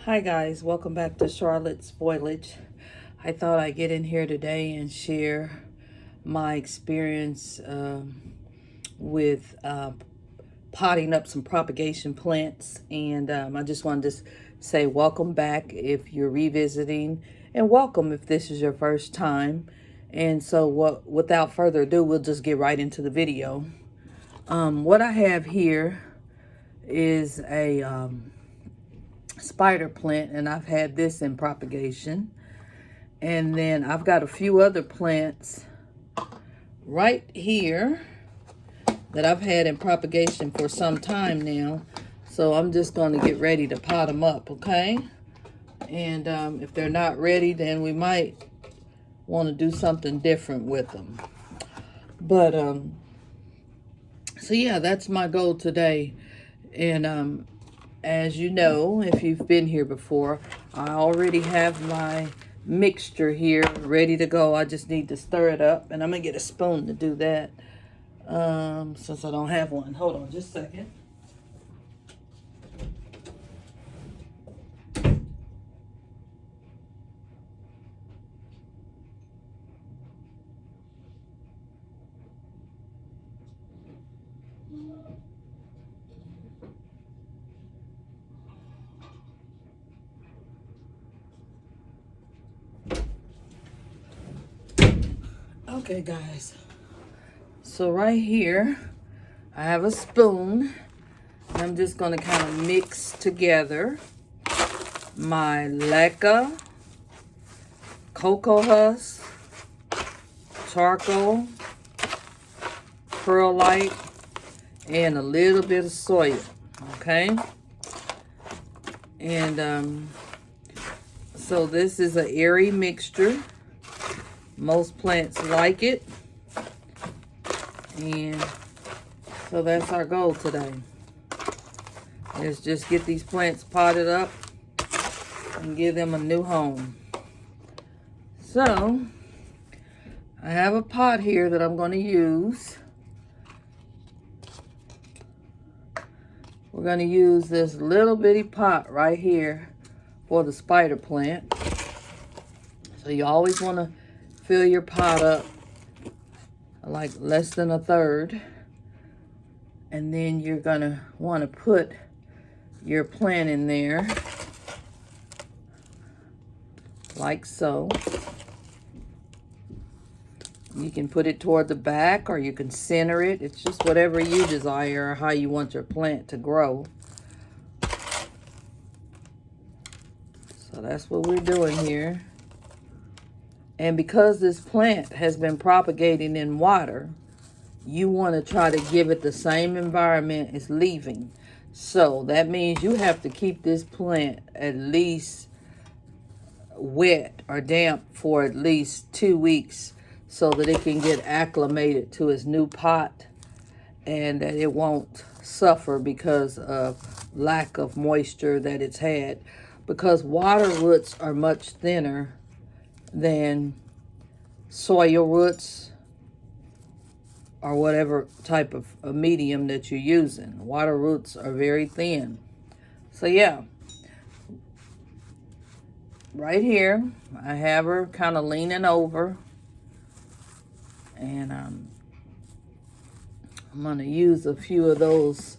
Hi guys, welcome back to Charlotte's Foliage. I thought I'd get in here today and share my experience with potting up some propagation plants. And I just wanted to say welcome back if you're revisiting, and welcome if this is your first time. And so without further ado, we'll just get right into the video. What I have here is a spider plant, and I've had this in propagation. And then I've got a few other plants right here that I've had in propagation for some time now. So I'm just going to get ready to pot them up, okay? And if they're not ready, then we might want to do something different with them. But so yeah, that's my goal today. And as you know, if you've been here before, I already have my mixture here ready to go. I just need to stir it up, and I'm gonna get a spoon to do that since I don't have one. Hold on just a second. Okay guys, so right here I have a spoon. I'm just going to kind of mix together my leca, cocoa husk, charcoal, perlite, and a little bit of soil, okay? And so this is an airy mixture. Most plants like it. And so that's our goal today. Is just get these plants potted up and give them a new home. So I have a pot here that I'm going to use. We're going to use this little bitty pot right here for the spider plant. So you always want to fill your pot up like less than a third. And then you're going to want to put your plant in there like so. You can put it toward the back, or you can center it. It's just whatever you desire or how you want your plant to grow. So that's what we're doing here. And because this plant has been propagating in water, you want to try to give it the same environment it's leaving. So that means you have to keep this plant at least wet or damp for at least 2 weeks so that it can get acclimated to its new pot and that it won't suffer because of lack of moisture that it's had. Because water roots are much thinner than soil roots or whatever type of a medium that you're using. Water roots are very thin. So yeah, right here, I have her kind of leaning over. And I'm going to use a few of those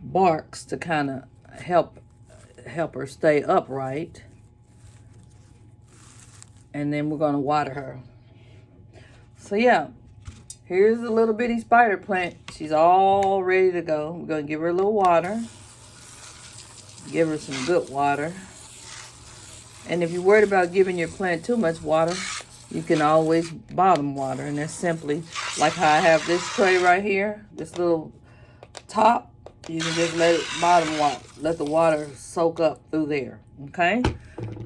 barks to kind of help her stay upright. And then we're going to water her. So yeah, here's a little bitty spider plant. She's all ready to go. We're going to give her a little water. Give her some good water. And if you're worried about giving your plant too much water, you can always bottom water. And that's simply like how I have this tray right here, this little top. You can just let it bottom water, let the water soak up through there, okay?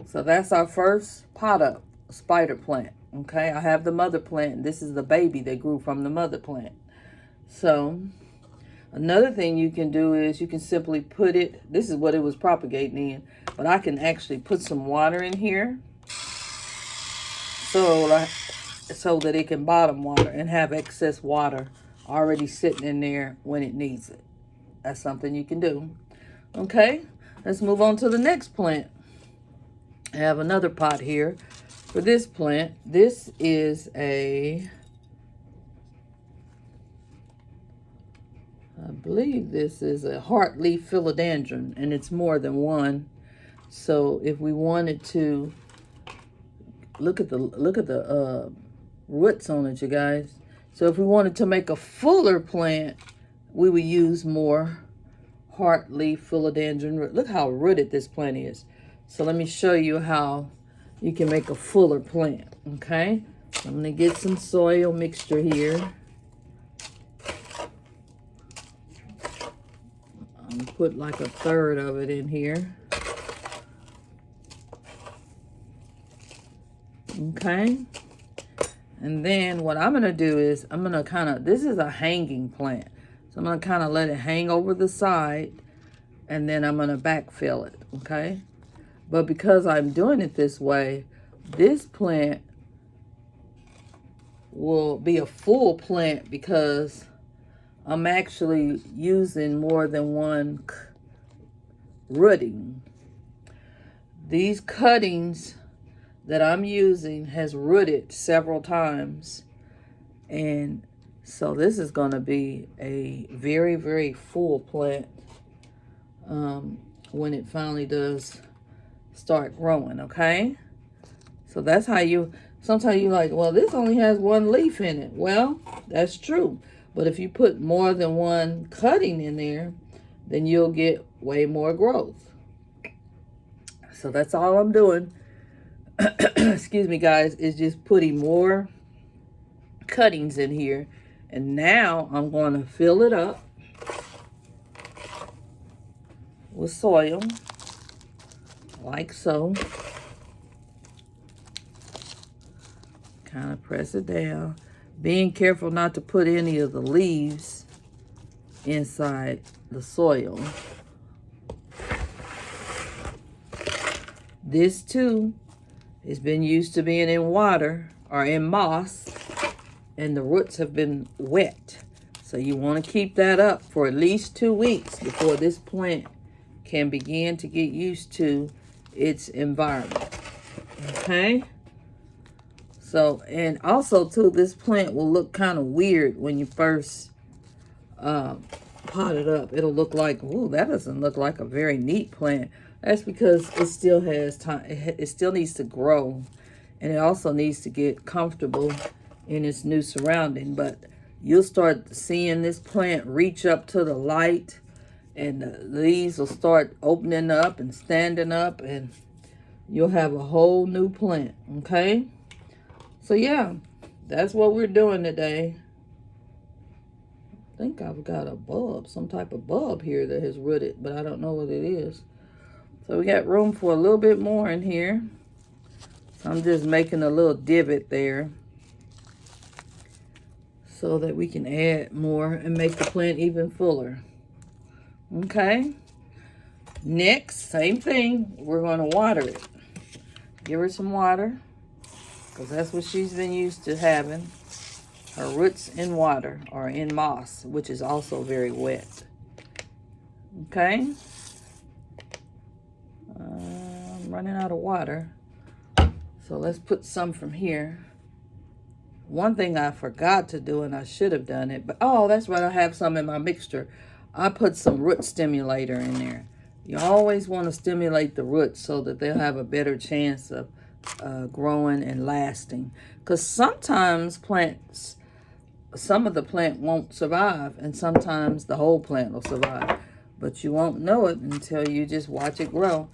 So that's our first pot up, spider plant, okay? I have the mother plant. This is the baby that grew from the mother plant. So another thing you can do is you can simply put it, this is what it was propagating in, but I can actually put some water in here so that it can bottom water and have excess water already sitting in there when it needs it. That's something you can do. Okay, let's move on to the next plant. I have another pot here for this plant. This is I believe this is a heartleaf philodendron, and it's more than one. So if we wanted to look at the roots on it, you guys. So if we wanted to make a fuller plant, we would use more heartleaf philodendron. Look how rooted this plant is. So let me show you how you can make a fuller plant. Okay, so I'm gonna get some soil mixture here. I'm gonna put like a third of it in here. Okay, and then what I'm gonna do is I'm gonna this is a hanging plant, so I'm gonna kind of let it hang over the side, and then I'm gonna backfill it. Okay, but because I'm doing it this way, this plant will be a full plant because I'm actually using more than one rooting. These cuttings that I'm using has rooted several times, and so this is going to be a very, very full plant when it finally does start growing. Okay, so that's how sometimes you're like, well, this only has one leaf in it. Well, that's true, but if you put more than one cutting in there, then you'll get way more growth. So that's all I'm doing. Excuse me, guys, is just putting more cuttings in here. And now I'm going to fill it up with soil, like so. Kind of press it down. Being careful not to put any of the leaves inside the soil. This too has been used to being in water or in moss, and the roots have been wet. So you want to keep that up for at least 2 weeks before this plant can begin to get used to its environment. Okay? So, and also too, this plant will look kind of weird when you first pot it up. It'll look like, ooh, that doesn't look like a very neat plant. That's because it still has time. It still needs to grow, and it also needs to get comfortable in its new surrounding. But you'll start seeing this plant reach up to the light, and the leaves will start opening up and standing up, and you'll have a whole new plant. Okay, so yeah, that's what we're doing today. I think I've got a bulb, some type of bulb here that has rooted, but I don't know what it is. So we got room for a little bit more in here. So I'm just making a little divot there so that we can add more and make the plant even fuller. Okay. Next, same thing. We're going to water it. Give her some water, because that's what she's been used to having. Her roots in water or in moss, which is also very wet. Okay. I'm running out of water, so let's put some from here. One thing I forgot to do, and I should have done it, but oh, that's right, I have some in my mixture. I put some root stimulator in there. You always want to stimulate the roots so that they'll have a better chance of growing and lasting, because sometimes some of the plant won't survive, and sometimes the whole plant will survive, but you won't know it until you just watch it grow.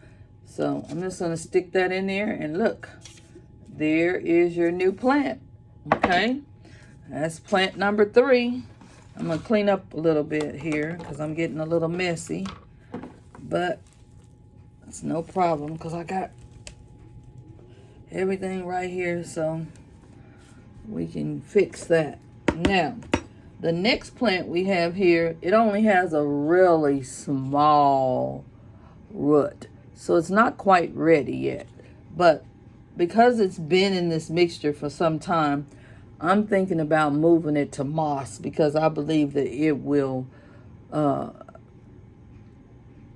So I'm just going to stick that in there, and look, there is your new plant. Okay, that's plant number 3. I'm going to clean up a little bit here because I'm getting a little messy, but it's no problem because I got everything right here, so we can fix that. Now, the next plant we have here, it only has a really small root, so it's not quite ready yet. But because it's been in this mixture for some time, I'm thinking about moving it to moss because I believe that it will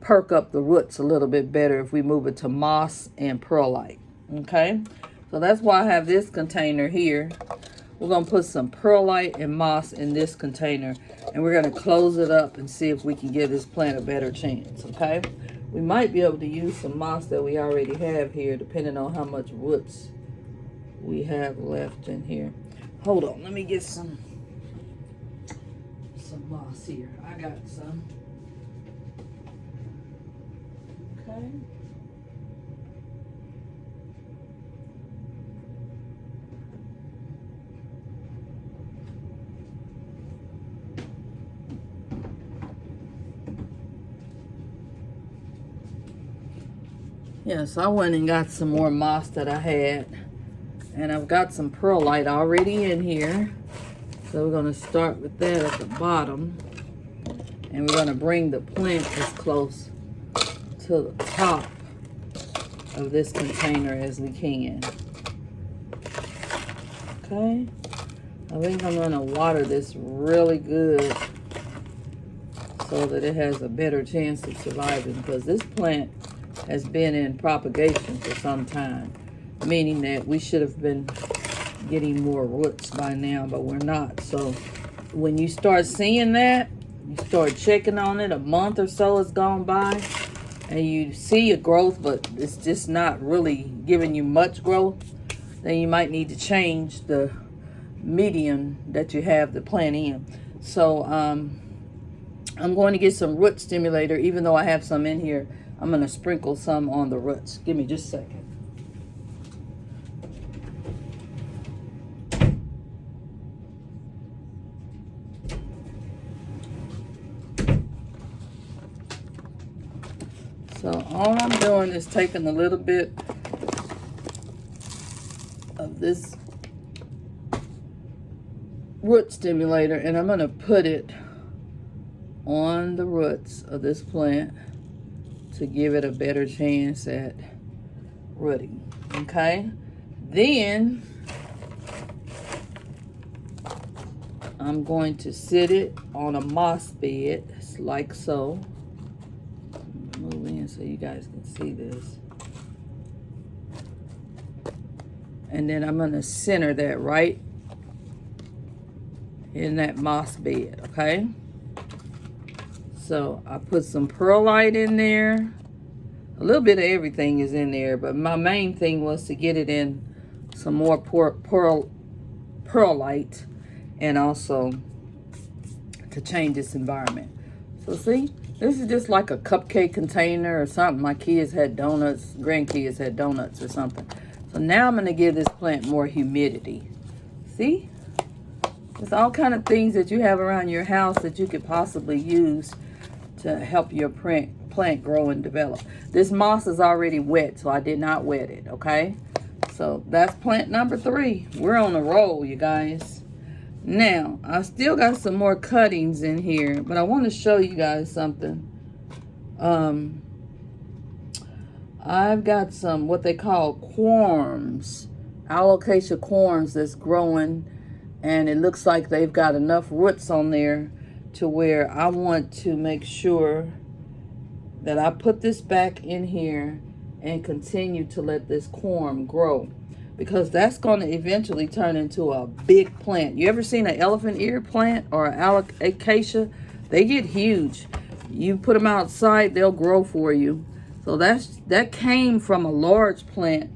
perk up the roots a little bit better if we move it to moss and perlite. Okay, so that's why I have this container here. We're going to put some perlite and moss in this container, and we're going to close it up and see if we can give this plant a better chance. Okay, we might be able to use some moss that we already have here, depending on how much roots we have left in here. Hold on, let me get some moss here. I got some. Okay. Yes, I went and got some more moss that I had, and I've got some perlite already in here. So we're going to start with that at the bottom, and we're going to bring the plant as close to the top of this container as we can. Okay, I think I'm going to water this really good so that it has a better chance of surviving, because this plant has been in propagation for some time, meaning that we should have been getting more roots by now, but we're not. So when you start seeing that, you start checking on it, a month or so has gone by, and you see a growth, but it's just not really giving you much growth, then you might need to change the medium that you have the plant in. So I'm going to get some root stimulator. Even though I have some in here, I'm going to sprinkle some on the roots. Give me just a second. So all I'm doing is taking a little bit of this root stimulator, and I'm going to put it on the roots of this plant to give it a better chance at rooting. Okay, then I'm going to sit it on a moss bed, like so. Move in so you guys can see this. And then I'm going to center that right in that moss bed. Okay, so I put some perlite in there. A little bit of everything is in there, but my main thing was to get it in some more perlite, and also to change its environment. So see, this is just like a cupcake container or something. My kids had donuts, grandkids had donuts or something. So now I'm going to give this plant more humidity. See? There's all kind of things that you have around your house that you could possibly use to help your plant grow and develop. This moss is already wet, so I did not wet it, okay? So that's plant number 3. We're on a roll, you guys. Now, I still got some more cuttings in here, but I want to show you guys something. I've got some what they call corms, alocasia corms that's growing, and it looks like they've got enough roots on there to where I want to make sure that I put this back in here and continue to let this corm grow, because that's going to eventually turn into a big plant. You ever seen an elephant ear plant or an alocasia? They get huge. You put them outside, they'll grow for you. So that came from a large plant,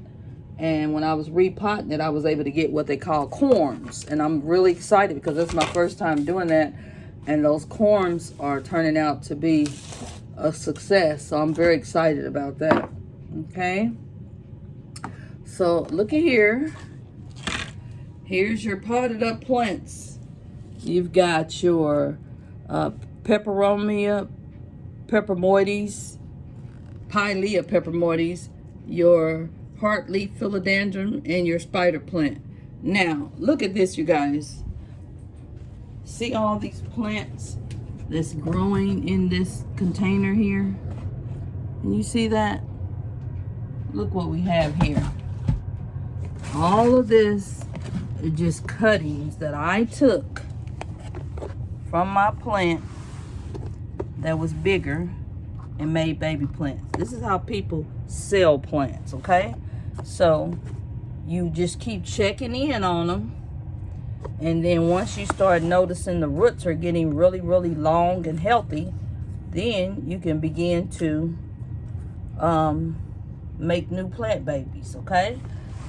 and when I was repotting it, I was able to get what they call corms, and I'm really excited because that's my first time doing that, and those corms are turning out to be a success. So I'm very excited about that. Okay, so look at here. Here's your potted up plants. You've got your peperomia peperomioides, Pilea peperomioides, your heartleaf philodendron, and your spider plant. Now look at this, you guys. See all these plants that's growing in this container here? Can you see that? Look what we have here. All of this is just cuttings that I took from my plant that was bigger, and made baby plants. This is how people sell plants, okay? So you just keep checking in on them. And then once you start noticing the roots are getting really, really long and healthy, then you can begin to make new plant babies, okay?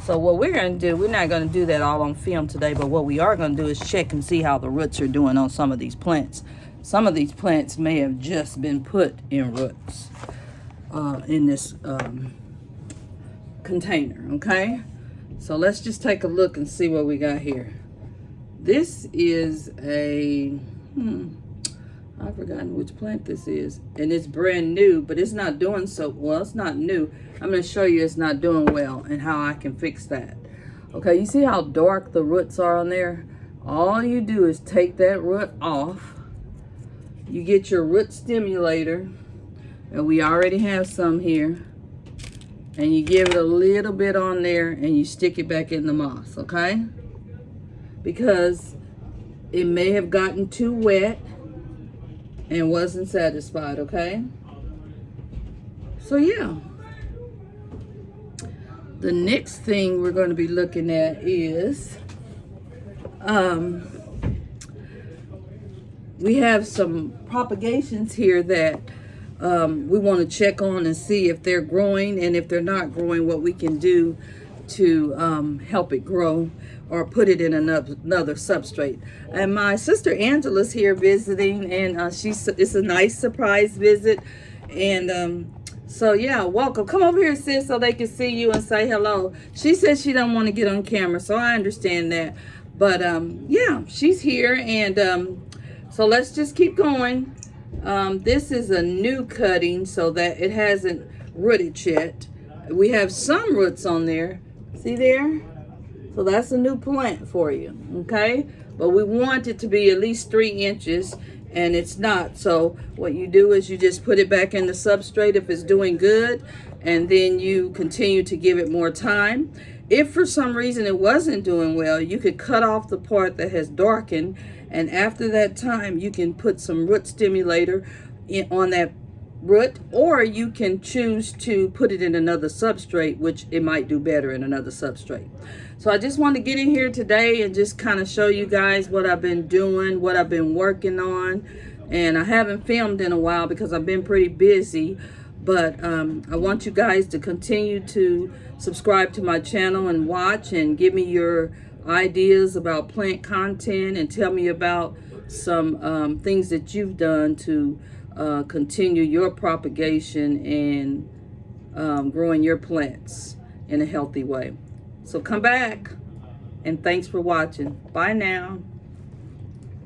So what we're going to do, we're not going to do that all on film today, but what we are going to do is check and see how the roots are doing on some of these plants. Some of these plants may have just been put in roots in this container, okay? So let's just take a look and see what we got here. This is a, I've forgotten which plant this is. And it's brand new, but it's not doing so well. It's not new. I'm going to show you it's not doing well and how I can fix that. Okay, you see how dark the roots are on there? All you do is take that root off. You get your root stimulator, and we already have some here. And you give it a little bit on there, and you stick it back in the moss, okay? Because it may have gotten too wet and wasn't satisfied, okay? So yeah. The next thing we're going to be looking at is we have some propagations here that we want to check on and see if they're growing, and if they're not growing, what we can do to help it grow or put it in another substrate. And my sister Angela's here visiting, and it's a nice surprise visit. And so yeah, welcome. Come over here, sis, so they can see you and say hello. She said she don't want to get on camera, so I understand that. But yeah, she's here, and so let's just keep going. This is a new cutting, so that it hasn't rooted yet. We have some roots on there. See there? So that's a new plant for you, okay? But we want it to be at least 3 inches, and it's not. So what you do is you just put it back in the substrate if it's doing good, and then you continue to give it more time. If for some reason it wasn't doing well, you could cut off the part that has darkened, and after that time, you can put some root stimulator on that root, or you can choose to put it in another substrate, which it might do better in another substrate. So I just want to get in here today and just kind of show you guys what I've been doing, what I've been working on. And I haven't filmed in a while because I've been pretty busy, but I want you guys to continue to subscribe to my channel and watch and give me your ideas about plant content, and tell me about some things that you've done to continue your propagation and growing your plants in a healthy way. So come back, and thanks for watching. Bye now.